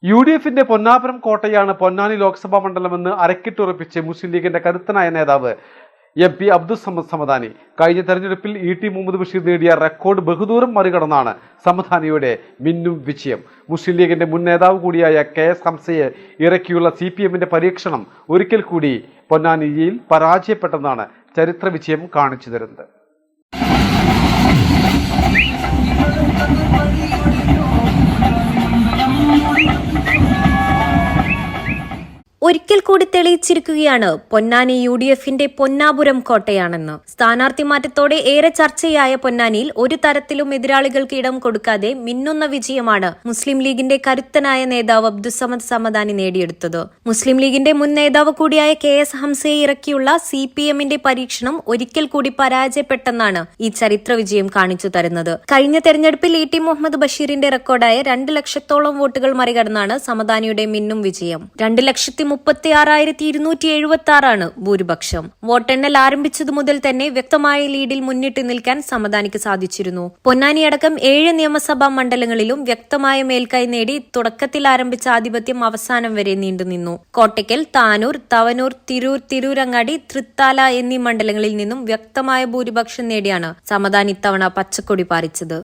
UDFന്റെ പൊന്നാപുരം കോട്ടയാണ് പൊന്നാനി ലോക്സഭാ മണ്ഡലമെന്ന് അരക്കിട്ടുറപ്പിച്ച് മുസ്ലിം ലീഗിന്റെ കരുത്തനായ നേതാവ് MP അബ്ദുൾ സമദ് സമദാനി. കഴിഞ്ഞ തെരഞ്ഞെടുപ്പിൽ ET മുഹമ്മദ് ബഷീർ നേടിയ റെക്കോർഡ് ബഹുദൂരം മറികടന്നാണ് സമദാനിയുടെ മിന്നും വിജയം. മുസ്ലിം ലീഗിന്റെ മുൻ നേതാവ് കൂടിയായ KS ഹംസയെ ഇറക്കിയുള്ള CPMന്റെ പരീക്ഷണം ഒരിക്കൽ കൂടി പൊന്നാനിയിൽ പരാജയപ്പെട്ടെന്നാണ് ചരിത്ര വിജയം കാണിച്ചു തരുന്നത്. ഒരിക്കൽ കൂടി തെളിയിച്ചിരിക്കുകയാണ് പൊന്നാനി UDFന്റെ പൊന്നാപുരം കോട്ടയാണെന്ന്. സ്ഥാനാർത്ഥി മാറ്റത്തോടെ ഏറെ ചർച്ചയായ പൊന്നാനിയിൽ ഒരു തരത്തിലും എതിരാളികൾക്ക് ഇടം കൊടുക്കാതെ മിന്നുന്ന വിജയമാണ് മുസ്ലിം ലീഗിന്റെ കരുത്തനായ നേതാവ് അബ്ദുൾ സമദ് സമദാനി നേടിയെടുത്തത്. മുസ്ലിം ലീഗിന്റെ മുൻ നേതാവ് കൂടിയായ KS ഹംസയെ ഇറക്കിയുള്ള CPMന്റെ പരീക്ഷണം ഒരിക്കൽ കൂടി പരാജയപ്പെട്ടെന്നാണ് ഈ ചരിത്ര വിജയം കാണിച്ചു തരുന്നത്. കഴിഞ്ഞ തെരഞ്ഞെടുപ്പിൽ ET മുഹമ്മദ് ബഷീറിന്റെ റെക്കോർഡായ 2 ലക്ഷത്തോളം വോട്ടുകൾ മറികടന്നാണ് സമദാനിയുടെ മിന്നും വിജയം. 2,36,276 ഭൂരിപക്ഷം. വോട്ടെണ്ണൽ ആരംഭിച്ചതു മുതൽ തന്നെ വ്യക്തമായ ലീഡിൽ മുന്നിട്ട് നിൽക്കാൻ സമദാനിക്ക് സാധിച്ചിരുന്നു. പൊന്നാനി അടക്കം 7 നിയമസഭാ മണ്ഡലങ്ങളിലും വ്യക്തമായ മേൽക്കൈ നേടി തുടക്കത്തിൽ ആരംഭിച്ച ആധിപത്യം അവസാനം വരെ നീണ്ടുനിന്നു. കോട്ടയ്ക്കൽ, താനൂർ, തവനൂർ, തിരൂരങ്ങാടി, തൃത്താല എന്നീ മണ്ഡലങ്ങളിൽ നിന്നും വ്യക്തമായ ഭൂരിപക്ഷം നേടിയാണ് സമദാനി ഇത്തവണ പച്ചക്കൊടി പാറിച്ചത്.